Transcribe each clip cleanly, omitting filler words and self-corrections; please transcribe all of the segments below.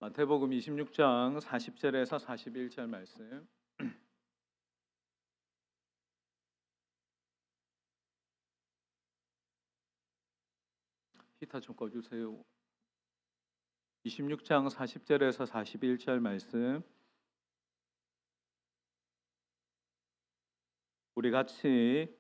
마태복음 26장 40절에서 41절 말씀. 히타 좀 꺼주세요. 26장 40절에서 41절 말씀. 우리 같이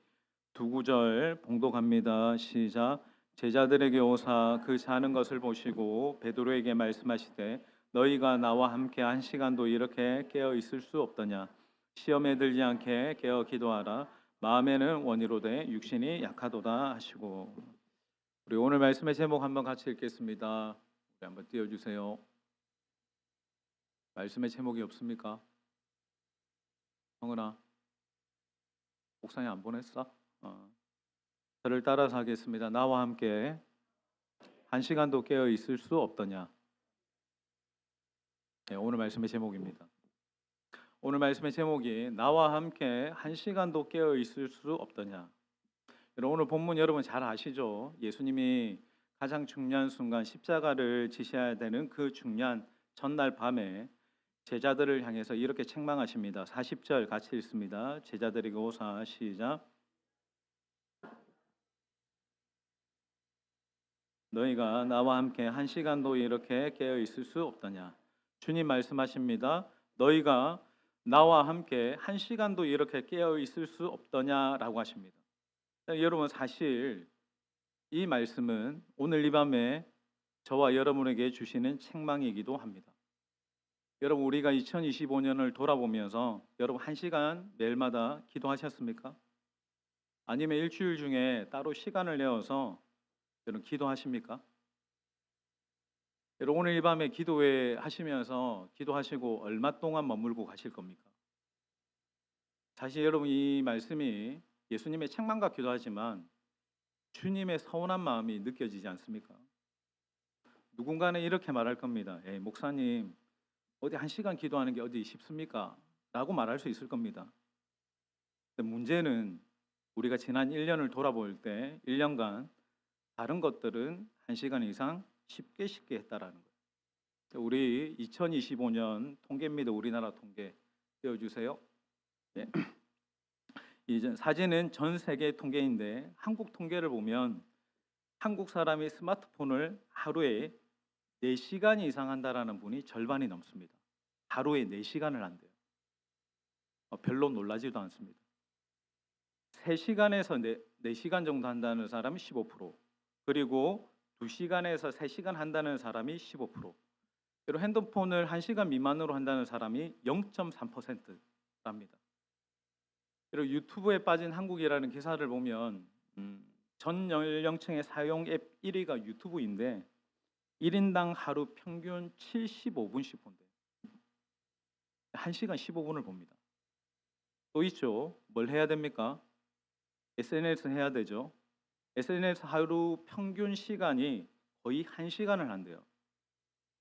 두 구절 봉독합니다. 시작. 제자들에게 오사 그 자는 것을 보시고 베드로에게 말씀하시되 너희가 나와 함께 한 시간도 이렇게 깨어 있을 수 없더냐. 시험에 들지 않게 깨어 기도하라. 마음에는 원이로되 육신이 약하도다 하시고. 우리 오늘 말씀의 제목 한번 같이 읽겠습니다. 우리 한번 띄워주세요. 말씀의 제목이 없습니까? 성은아, 목사님 안 보냈어? 저를 따라서 하겠습니다. 나와 함께 한 시간도 깨어 있을 수 없더냐. 네, 오늘 말씀의 제목입니다. 오늘 말씀의 제목이 나와 함께 한 시간도 깨어 있을 수 없더냐. 오늘 본문 여러분 잘 아시죠? 예수님이 가장 중요한 순간 십자가를 지셔야 되는 그 중요한 전날 밤에 제자들을 향해서 이렇게 책망하십니다. 40절 같이 읽습니다. 제자들에게 오사 시작. 너희가 나와 함께 한 시간도 이렇게 깨어 있을 수 없더냐. 주님 말씀하십니다. 너희가 나와 함께 한 시간도 이렇게 깨어 있을 수 없더냐라고 하십니다. 여러분 사실 이 말씀은 오늘 이 밤에 저와 여러분에게 주시는 책망이기도 합니다. 여러분 우리가 2025년을 돌아보면서 여러분 한 시간 매일마다 기도하셨습니까? 아니면 일주일 중에 따로 시간을 내어서 여러분 기도하십니까? 여러분 오늘 이 밤에 기도회 하시면서 기도하시고 얼마 동안 머물고 가실 겁니까? 사실 여러분 이 말씀이 예수님의 책망 같기도 하지만 주님의 서운한 마음이 느껴지지 않습니까? 누군가는 이렇게 말할 겁니다. 목사님 어디 한 시간 기도하는 게 어디 쉽습니까? 라고 말할 수 있을 겁니다. 근데 문제는 우리가 지난 1년을 돌아볼 때 1년간 다른 것들은 1시간 이상 쉽게 했다라는 거예요. 우리 2025년 통계입니다. 우리나라 통계 띄워주세요. 네. 이제 사진은 전 세계 통계인데 한국 통계를 보면 한국 사람이 스마트폰을 하루에 4시간 이상 한다라는 분이 절반이 넘습니다. 하루에 4시간을 한대요. 별로 놀라지도 않습니다. 3시간에서 4시간 정도 한다는 사람이 15%, 그리고 2시간에서 3시간 한다는 사람이 15%, 그리고 핸드폰을 1시간 미만으로 한다는 사람이 0.3%랍니다. 그리고 유튜브에 빠진 한국이라는 기사를 보면 전 연령층의 사용 앱 1위가 유튜브인데 1인당 하루 평균 75분씩 본대요. 1시간 15분을 봅니다. 또 있죠. 뭘 해야 됩니까? SNS 해야 되죠. SNS 하루 평균 시간이 거의 1시간을 한대요.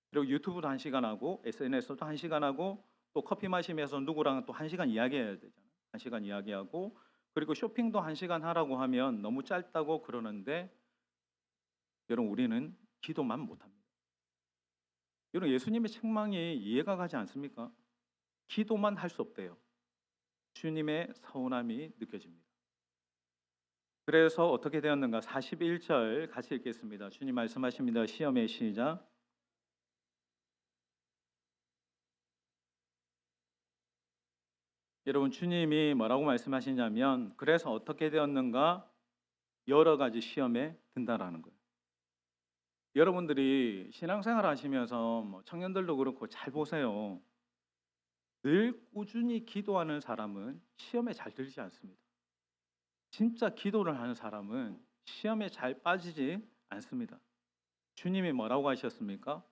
그리고 유튜브도 1시간 하고 SNS도 1시간 하고 또 커피 마시면서 누구랑 또 1시간 이야기해야 되잖아요. 1시간 이야기하고 그리고 쇼핑도 1시간 하라고 하면 너무 짧다고 그러는데 여러분 우리는 기도만 못합니다. 여러분 예수님의 책망이 이해가 가지 않습니까? 기도만 할 수 없대요. 주님의 서운함이 느껴집니다. 그래서 어떻게 되었는가? 41절 같이 읽겠습니다. 주님 말씀하십니다. 시험의 시작. 여러분 주님이 뭐라고 말씀하시냐면 그래서 어떻게 되었는가? 여러 가지 시험에 든다라는 거예요. 여러분들이 신앙생활 하시면서 청년들도 그렇고 잘 보세요. 늘 꾸준히 기도하는 사람은 시험에 잘 들지 않습니다. 진짜 기도를 하는 사람은 시험에 잘 빠지지 않습니다. 주님이 뭐라고 하셨습니까?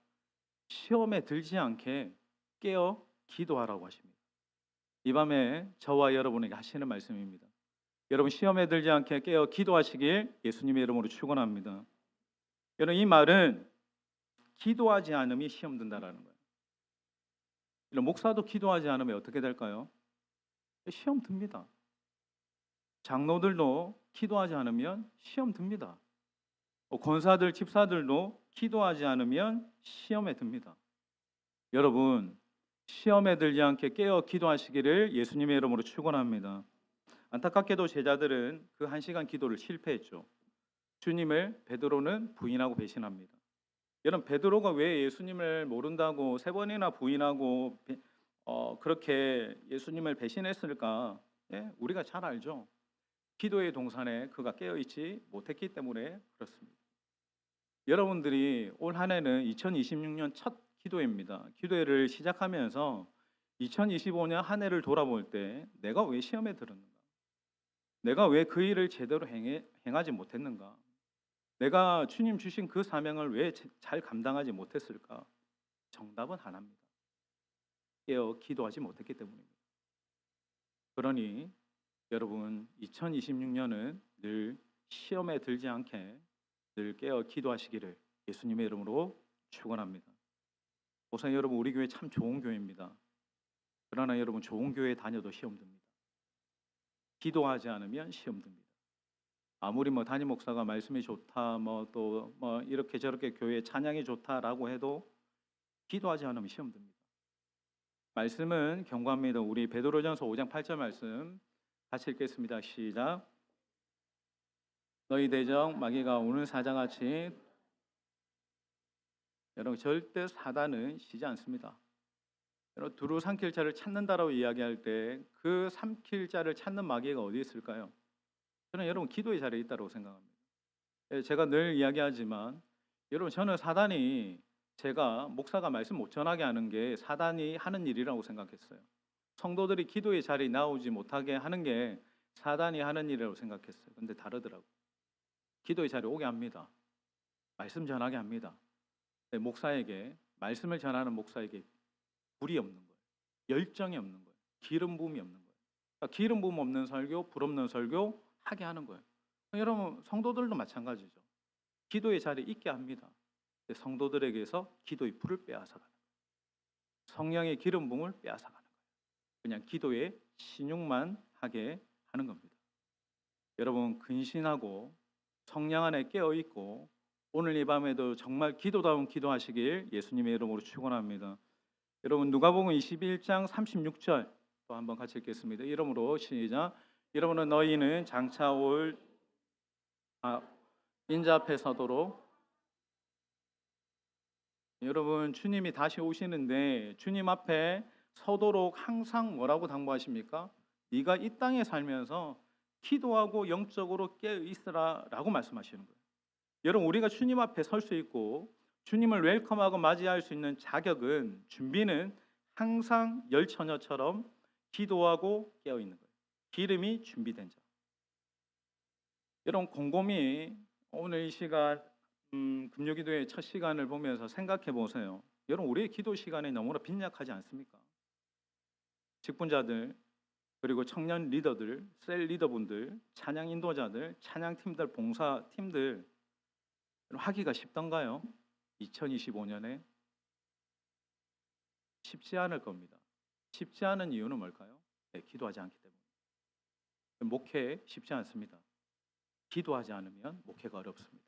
시험에 들지 않게 깨어 기도하라고 하십니다. 이 밤에 저와 여러분에게 하시는 말씀입니다. 여러분 시험에 들지 않게 깨어 기도하시길 예수님의 이름으로 축원합니다. 여러분 이 말은 기도하지 않음이 시험 든다라는 거예요. 이런 목사도 기도하지 않으면 어떻게 될까요? 시험 듭니다. 장로들도 기도하지 않으면 시험 듭니다. 권사들, 집사들도 기도하지 않으면 시험에 듭니다. 여러분, 시험에 들지 않게 깨어 기도하시기를 예수님의 이름으로 축원합니다. 안타깝게도 제자들은 그 1시간 기도를 실패했죠. 주님을 베드로는 부인하고 배신합니다. 여러분, 베드로가 왜 예수님을 모른다고 3번이나 부인하고 그렇게 예수님을 배신했을까? 예? 우리가 잘 알죠. 기도의 동산에 그가 깨어있지 못했기 때문에 그렇습니다. 여러분들이 올 한 해는 2026년 첫 기도회입니다. 기도회를 시작하면서 2025년 한 해를 돌아볼 때 내가 왜 시험에 들었는가? 내가 왜 그 일을 제대로 행하지 못했는가? 내가 주님 주신 그 사명을 왜 잘 감당하지 못했을까? 정답은 하나입니다. 깨어 기도하지 못했기 때문입니다. 그러니 여러분, 2026년은 늘 시험에 들지 않게 늘 깨어 기도하시기를 예수님의 이름으로 축원합니다. 우선 여러분, 우리 교회 참 좋은 교회입니다. 그러나 여러분, 좋은 교회 다녀도 시험 듭니다. 기도하지 않으면 시험 듭니다. 아무리 담임 목사가 말씀이 좋다, 또 이렇게 저렇게 교회 찬양이 좋다라고 해도 기도하지 않으면 시험 듭니다. 말씀은 경고합니다. 우리 베드로전서 5장 8절 말씀 같이 읽겠습니다. 시작. 너희 대적 마귀가 오는 사자같이. 여러분, 절대 사단은 쉬지 않습니다. 여러분, 두루 삼킬 자를 찾는다라고 이야기할 때 그 삼킬 자를 찾는 마귀가 어디 있을까요? 저는 여러분 기도의 자리에 있다고 생각합니다. 제가 늘 이야기하지만 여러분, 저는 사단이, 제가 목사가 말씀 못 전하게 하는 게 사단이 하는 일이라고 생각했어요. 성도들이 기도의 자리에 나오지 못하게 하는 게 사단이 하는 일이라고 생각했어요. 근데 다르더라고요. 기도의 자리에 오게 합니다. 말씀 전하게 합니다. 목사에게, 말씀을 전하는 목사에게 불이 없는 거예요. 열정이 없는 거예요. 기름 부음이 없는 거예요. 그러니까 기름 부음 없는 설교, 불 없는 설교 하게 하는 거예요. 여러분, 성도들도 마찬가지죠. 기도의 자리에 있게 합니다. 성도들에게서 기도의 불을 빼앗아가는 거예요. 성령의 기름 부음을 빼앗아가는 거예요. 그냥 기도에 신용만 하게 하는 겁니다. 여러분, 근신하고 성령 안에 깨어있고 오늘 이 밤에도 정말 기도다운 기도하시길 예수님의 이름으로 축원합니다. 여러분, 누가복음 21장 36절 또 한번 같이 읽겠습니다. 이름으로 시작. 여러분은 너희는 장차 올 인자 앞에 서도록. 여러분, 주님이 다시 오시는데 주님 앞에 서도록 항상 뭐라고 당부하십니까? 네가 이 땅에 살면서 기도하고 영적으로 깨어 있으라라고 말씀하시는 거예요. 여러분, 우리가 주님 앞에 설 수 있고 주님을 웰컴하고 맞이할 수 있는 자격은, 준비는 항상 열처녀처럼 기도하고 깨어 있는 거예요. 기름이 준비된 자. 여러분, 곰곰이 오늘 이 시간 금요기도의 첫 시간을 보면서 생각해 보세요. 여러분, 우리의 기도 시간이 너무나 빈약하지 않습니까? 직분자들, 그리고 청년 리더들, 셀 리더분들, 찬양 인도자들, 찬양팀들, 봉사팀들, 하기가 쉽던가요? 2025년에 쉽지 않을 겁니다. 쉽지 않은 이유는 뭘까요? 기도하지 않기 때문에. 목회 쉽지 않습니다. 기도하지 않으면 목회가 어렵습니다.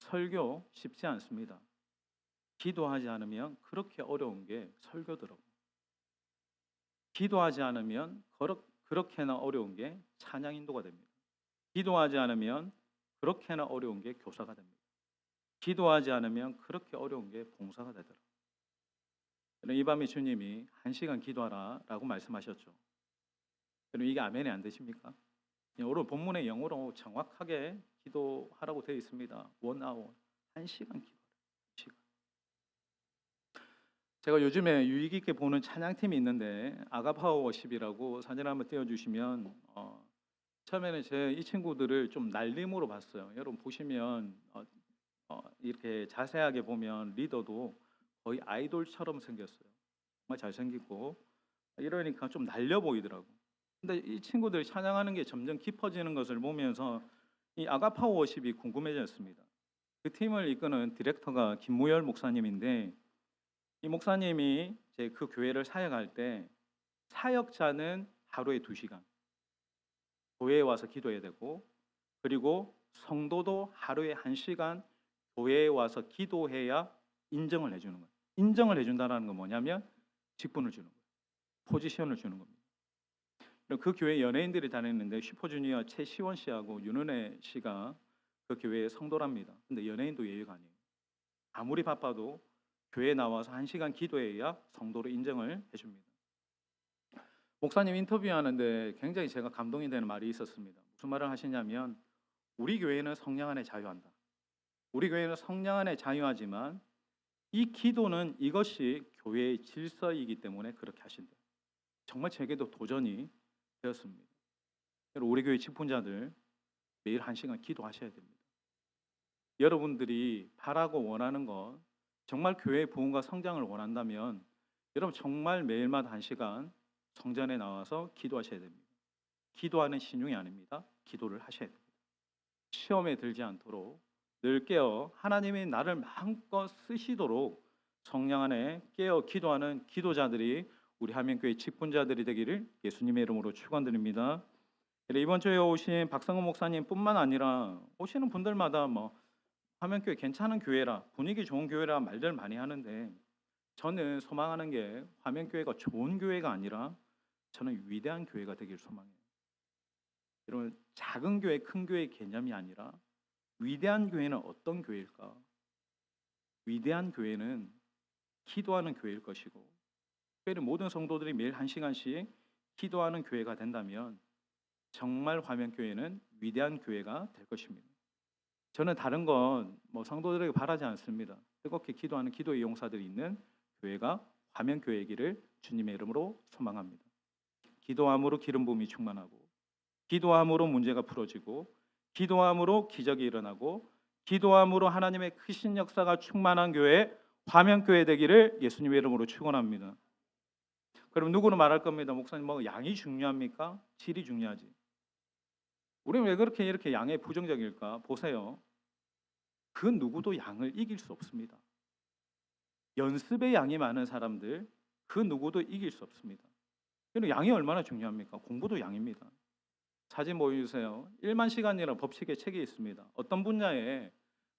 설교 쉽지 않습니다. 기도하지 않으면 그렇게 어려운 게 설교더라고요. 기도하지 않으면 그렇게나 어려운 게 찬양 인도가 됩니다. 기도하지 않으면 그렇게나 어려운 게 교사가 됩니다. 기도하지 않으면 그렇게 어려운 게 봉사가 되더라고요. 이 밤에 주님이 1시간 기도하라 라고 말씀하셨죠. 여러분, 이게 아멘이 안 되십니까? 오늘 본문의 영어로 정확하게 기도하라고 되어 있습니다. 1hour, 1시간 기도하라. 1시간. 제가 요즘에 유익 있게 보는 찬양팀이 있는데 아가파워 워십이라고 사진 한번 띄워주시면, 처음에는 이 친구들을 좀 날림으로 봤어요. 여러분 보시면 이렇게 자세하게 보면 리더도 거의 아이돌처럼 생겼어요. 정말 잘생기고 이러니까 좀 날려 보이더라고. 근데 이 친구들이 찬양하는 게 점점 깊어지는 것을 보면서 이 아가파워 워십이 궁금해졌습니다. 그 팀을 이끄는 디렉터가 김무열 목사님인데, 이 목사님이 이제 그 교회를 사역할 때 사역자는 하루에 2시간 교회에 와서 기도해야 되고, 그리고 성도도 하루에 1시간 교회에 와서 기도해야 인정을 해주는 거예요. 인정을 해준다는 건 뭐냐면 직분을 주는 거예요. 포지션을 주는 겁니다. 그 교회 연예인들이 다녔는데 슈퍼주니어 최시원 씨하고 윤은혜 씨가 그 교회의 성도랍니다. 근데 연예인도 예외가 아니에요. 아무리 바빠도 교회에 나와서 1시간 기도해야 성도로 인정을 해줍니다. 목사님 인터뷰하는데 굉장히 제가 감동이 되는 말이 있었습니다. 무슨 말을 하시냐면 우리 교회는 성령 안에 자유한다. 우리 교회는 성령 안에 자유하지만 이 기도는 이것이 교회의 질서이기 때문에 그렇게 하신다. 정말 제게도 도전이 되었습니다. 우리 교회 직분자들 매일 1시간 기도하셔야 됩니다. 여러분들이 바라고 원하는 것, 정말 교회의 부흥과 성장을 원한다면 여러분 정말 매일마다 1시간 성전에 나와서 기도하셔야 됩니다. 기도하는 신용이 아닙니다. 기도를 하셔야 됩니다. 시험에 들지 않도록 늘 깨어 하나님이 나를 마음껏 쓰시도록 성령 안에 깨어 기도하는 기도자들이 우리 한명교회 직분자들이 되기를 예수님의 이름으로 축원드립니다. 이번 주에 오신 박성호 목사님뿐만 아니라 오시는 분들마다 한명교회 괜찮은 교회라, 분위기 좋은 교회라 말들 많이 하는데 저는 소망하는 게 화명교회가 좋은 교회가 아니라 저는 위대한 교회가 되길 소망해요. 여러분 작은 교회, 큰 교회의 개념이 아니라 위대한 교회는 어떤 교회일까? 위대한 교회는 기도하는 교회일 것이고 교회는 모든 성도들이 매일 1시간씩 기도하는 교회가 된다면 정말 화명교회는 위대한 교회가 될 것입니다. 저는 다른 건 성도들에게 바라지 않습니다. 뜨겁게 기도하는 기도의 용사들이 있는 교회가 화명교회이기를 주님의 이름으로 소망합니다. 기도함으로 기름 부음이 충만하고 기도함으로 문제가 풀어지고 기도함으로 기적이 일어나고 기도함으로 하나님의 크신 역사가 충만한 교회 화명교회 되기를 예수님의 이름으로 축원합니다. 그럼 누구는 말할 겁니다. 목사님 양이 중요합니까? 질이 중요하지. 우리는 왜 그렇게 이렇게 양에 부정적일까? 보세요. 그 누구도 양을 이길 수 없습니다. 연습의 양이 많은 사람들 그 누구도 이길 수 없습니다. 양이 얼마나 중요합니까? 공부도 양입니다. 사진 보여주세요. 1만 시간이라는 법칙의 책이 있습니다. 어떤 분야에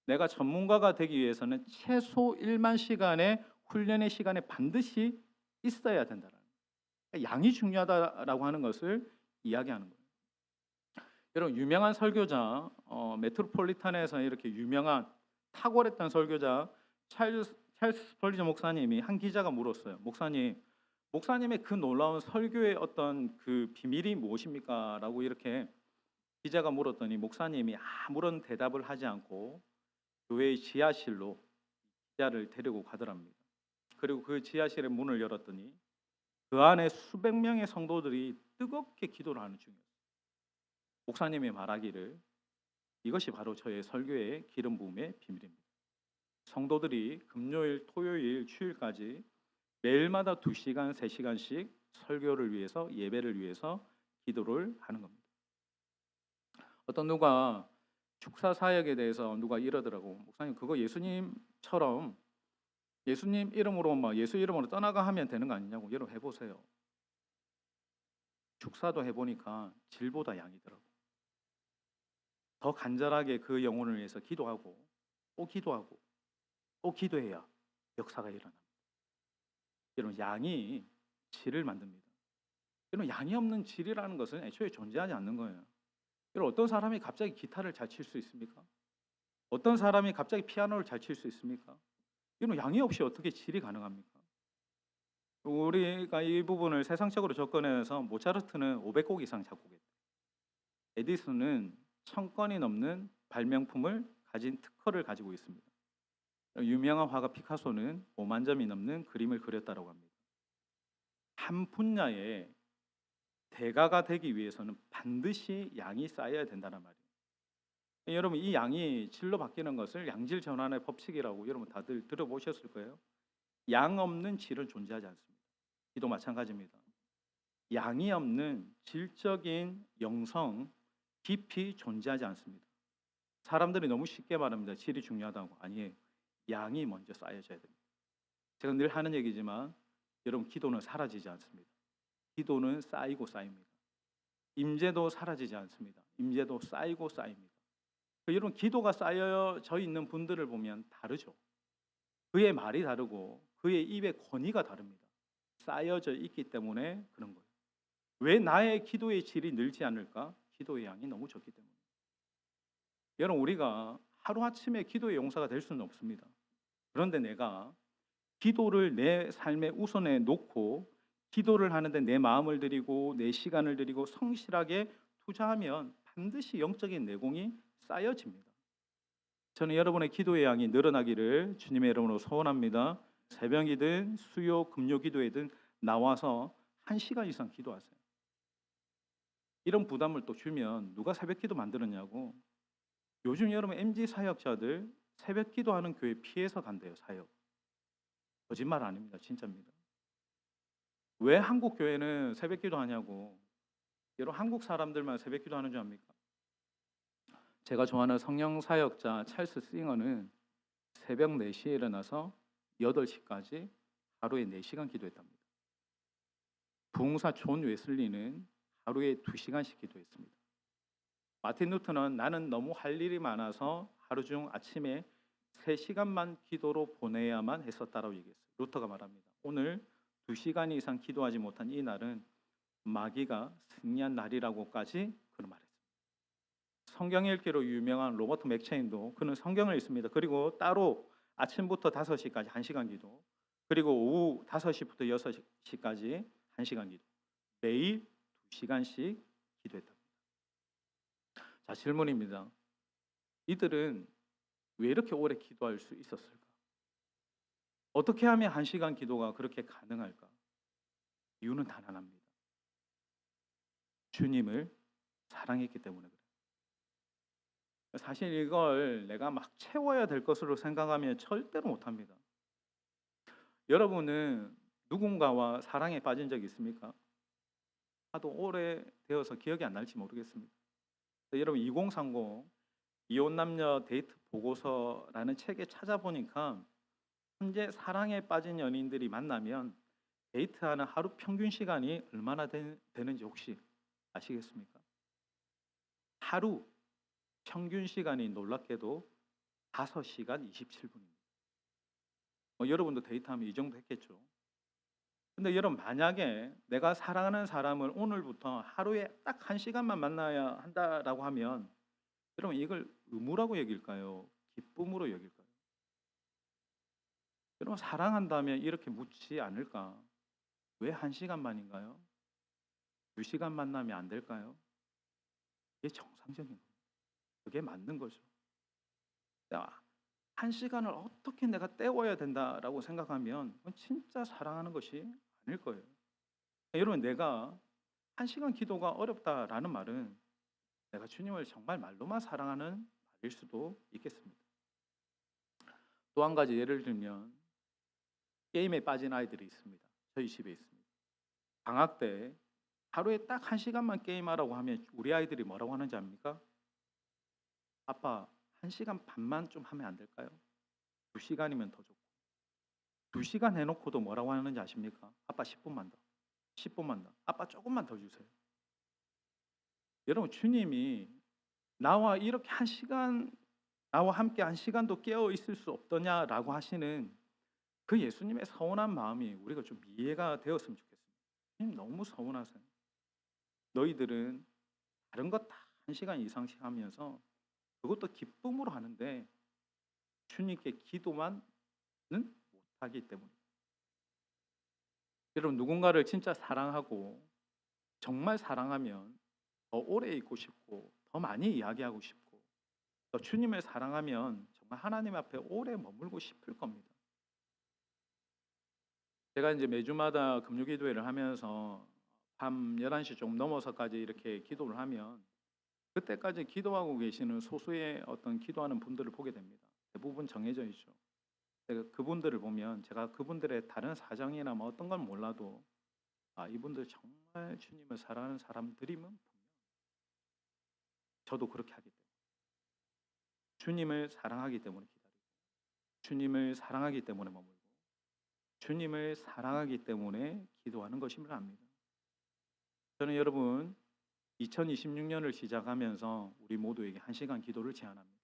내가 전문가가 되기 위해서는 최소 1만 시간의 훈련의 시간에 반드시 있어야 된다는 양이 중요하다라고 하는 것을 이야기하는 거예요. 여러분 유명한 설교자 메트로폴리탄에서 이렇게 유명한 탁월했던 설교자 찰스 스펄전 목사님이 한 기자가 물었어요. 목사님의 그 놀라운 설교의 어떤 그 비밀이 무엇입니까? 라고 이렇게 기자가 물었더니 목사님이 아무런 대답을 하지 않고 교회의 지하실로 기자를 데리고 가더랍니다. 그리고 그 지하실의 문을 열었더니 그 안에 수백 명의 성도들이 뜨겁게 기도를 하는 중이었어요. 목사님이 말하기를 이것이 바로 저의 설교의 기름 부음의 비밀입니다. 성도들이 금요일, 토요일, 주일까지 매일마다 2시간, 3시간씩 설교를 위해서 예배를 위해서 기도를 하는 겁니다. 어떤 누가 축사 사역에 대해서 누가 이러더라고. 목사님 그거 예수님처럼 예수님 이름으로 예수 이름으로 떠나가 하면 되는 거 아니냐고. 여러분 해보세요. 축사도 해보니까 질보다 양이더라고. 더 간절하게 그 영혼을 위해서 기도하고 또 기도하고 또 기도해야 역사가 일어납니다. 여러분 양이 질을 만듭니다. 여러분 양이 없는 질이라는 것은 애초에 존재하지 않는 거예요. 여러분 어떤 사람이 갑자기 기타를 잘 칠 수 있습니까? 어떤 사람이 갑자기 피아노를 잘 칠 수 있습니까? 여러분 양이 없이 어떻게 질이 가능합니까? 우리가 이 부분을 세상적으로 접근해서 모차르트는 500곡 이상 작곡했대요. 에디슨은 1000건이 넘는 발명품을 가진 특허를 가지고 있습니다. 유명한 화가 피카소는 5만 점이 넘는 그림을 그렸다고 합니다. 한 분야에 대가가 되기 위해서는 반드시 양이 쌓여야 된다는 말이에요. 여러분 이 양이 질로 바뀌는 것을 양질 전환의 법칙이라고 여러분 다들 들어보셨을 거예요. 양 없는 질은 존재하지 않습니다. 기도 마찬가지입니다. 양이 없는 질적인 영성, 깊이 존재하지 않습니다. 사람들이 너무 쉽게 말합니다. 질이 중요하다고. 아니에요. 양이 먼저 쌓여져야 됩니다. 제가 늘 하는 얘기지만 여러분 기도는 사라지지 않습니다. 기도는 쌓이고 쌓입니다. 임재도 사라지지 않습니다. 임재도 쌓이고 쌓입니다. 여러분 기도가 쌓여져 있는 분들을 보면 다르죠. 그의 말이 다르고 그의 입의 권위가 다릅니다. 쌓여져 있기 때문에 그런 거예요. 왜 나의 기도의 질이 늘지 않을까? 기도의 양이 너무 적기 때문에. 여러분, 우리가 하루아침에 기도의 용사가 될 수는 없습니다. 그런데 내가 기도를 내 삶의 우선에 놓고 기도를 하는데 내 마음을 들이고 내 시간을 들이고 성실하게 투자하면 반드시 영적인 내공이 쌓여집니다. 저는 여러분의 기도의 양이 늘어나기를 주님의 이름으로 소원합니다. 새벽이든 수요 금요 기도회든 나와서 1시간 이상 기도하세요. 이런 부담을 또 주면 누가 새벽 기도 만들었냐고. 요즘 여러분 MZ 사역자들 새벽 기도하는 교회 피해서 간대요. 사역. 거짓말 아닙니다. 진짜입니다. 왜 한국 교회는 새벽 기도하냐고. 여러분 한국 사람들만 새벽 기도하는 줄 압니까? 제가 좋아하는 성령 사역자 찰스 싱어는 새벽 4시에 일어나서 8시까지 하루에 4시간 기도했답니다. 부흥사 존 웨슬리는 하루에 2시간씩 기도했습니다. 마틴 루터는 나는 너무 할 일이 많아서 하루 중 아침에 3시간만 기도로 보내야만 했었다라고 얘기했어요. 루터가 말합니다. 오늘 2시간 이상 기도하지 못한 이 날은 마귀가 승리한 날이라고까지 그는 말했습니다. 성경 읽기로 유명한 로버트 맥체인도 그는 성경을 읽습니다. 그리고 따로 아침부터 5시까지 1시간 기도, 그리고 오후 5시부터 6시까지 1시간 기도, 매일 2시간씩 기도했답니다. 자, 질문입니다. 이들은 왜 이렇게 오래 기도할 수 있었을까? 어떻게 하면 1시간 기도가 그렇게 가능할까? 이유는 단 하나입니다. 주님을 사랑했기 때문에 그래요. 사실 이걸 내가 막 채워야 될 것으로 생각하면 절대로 못합니다. 여러분은 누군가와 사랑에 빠진 적 있습니까? 하도 오래되어서 기억이 안 날지 모르겠습니다. 여러분 2030 이혼남녀 데이트 보고서라는 책에 찾아보니까 현재 사랑에 빠진 연인들이 만나면 데이트하는 하루 평균 시간이 얼마나 되는지 혹시 아시겠습니까? 하루 평균 시간이 놀랍게도 5시간 27분입니다. 여러분도 데이트하면 이 정도 했겠죠. 근데 여러분 만약에 내가 사랑하는 사람을 오늘부터 하루에 딱 1시간만 만나야 한다라고 하면 여러분 이걸 의무라고 여길까요? 기쁨으로 여길까요? 여러분 사랑한다면 이렇게 묻지 않을까? 왜 1시간만인가요? 2시간 만나면 안 될까요? 이게 정상적인 겁니다. 그게 맞는 거죠. 1시간을 어떻게 내가 때워야 된다라고 생각하면 그건 진짜 사랑하는 것이 아닐 거예요. 여러분 내가 1시간 기도가 어렵다라는 말은 내가 주님을 정말 말로만 사랑하는 말일 수도 있겠습니다. 또 한 가지 예를 들면 게임에 빠진 아이들이 있습니다. 저희 집에 있습니다. 방학 때 하루에 딱 1시간만 게임하라고 하면 우리 아이들이 뭐라고 하는지 압니까? 아빠 1시간 반만 좀 하면 안 될까요? 2시간이면 더 좋고 2시간 해놓고도 뭐라고 하는지 아십니까? 아빠 10분만 더 10분만 더 아빠 조금만 더 주세요. 여러분 주님이 나와 이렇게 1시간 나와 함께 1시간도 깨어 있을 수 없더냐라고 하시는 그 예수님의 서운한 마음이 우리가 좀 이해가 되었으면 좋겠습니다. 주님 너무 서운하세요. 너희들은 다른 것 다 1시간 이상씩 하면서 그것도 기쁨으로 하는데 주님께 기도만은 못하기 때문에. 여러분 누군가를 진짜 사랑하고 정말 사랑하면 더 오래 있고 싶고 더 많이 이야기하고 싶고 또 주님을 사랑하면 정말 하나님 앞에 오래 머물고 싶을 겁니다. 제가 이제 매주마다 금요기도회를 하면서 밤 11시 좀 넘어서까지 이렇게 기도를 하면 그때까지 기도하고 계시는 소수의 어떤 기도하는 분들을 보게 됩니다. 대부분 정해져 있죠. 제가 그분들을 보면 제가 그분들의 다른 사정이나 뭐 어떤 건 몰라도 이분들 정말 주님을 사랑하는 사람들이면 분명 저도 그렇게 하기 때문에 주님을 사랑하기 때문에 기다리고 주님을 사랑하기 때문에 머물고 주님을 사랑하기 때문에 기도하는 것임을 압니다. 저는 여러분 2026년을 시작하면서 우리 모두에게 1시간 기도를 제안합니다.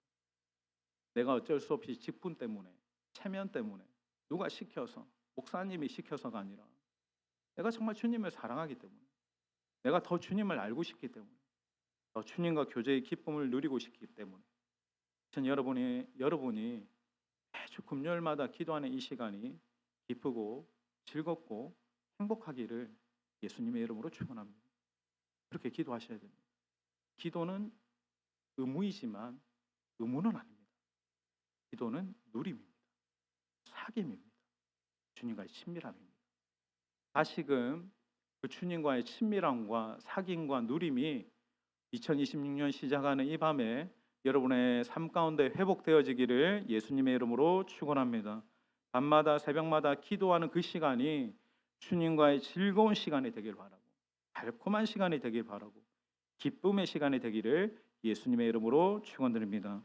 내가 어쩔 수 없이 직분 때문에 체면 때문에 누가 시켜서 목사님이 시켜서가 아니라 내가 정말 주님을 사랑하기 때문에, 내가 더 주님을 알고 싶기 때문에, 더 주님과 교제의 기쁨을 누리고 싶기 때문에 전 여러분이 매주 금요일마다 기도하는 이 시간이 기쁘고 즐겁고 행복하기를 예수님의 이름으로 축원합니다. 그렇게 기도하셔야 됩니다. 기도는 의무이지만 의무는 아닙니다. 기도는 누림입니다. 사귐입니다. 주님과의 친밀함입니다. 다시금 그 주님과의 친밀함과 사귐과 누림이 2026년 시작하는 이 밤에 여러분의 삶 가운데 회복되어지기를 예수님의 이름으로 축원합니다. 밤마다 새벽마다 기도하는 그 시간이 주님과의 즐거운 시간이 되길 바라고, 달콤한 시간이 되길 바라고, 기쁨의 시간이 되기를 예수님의 이름으로 축원드립니다.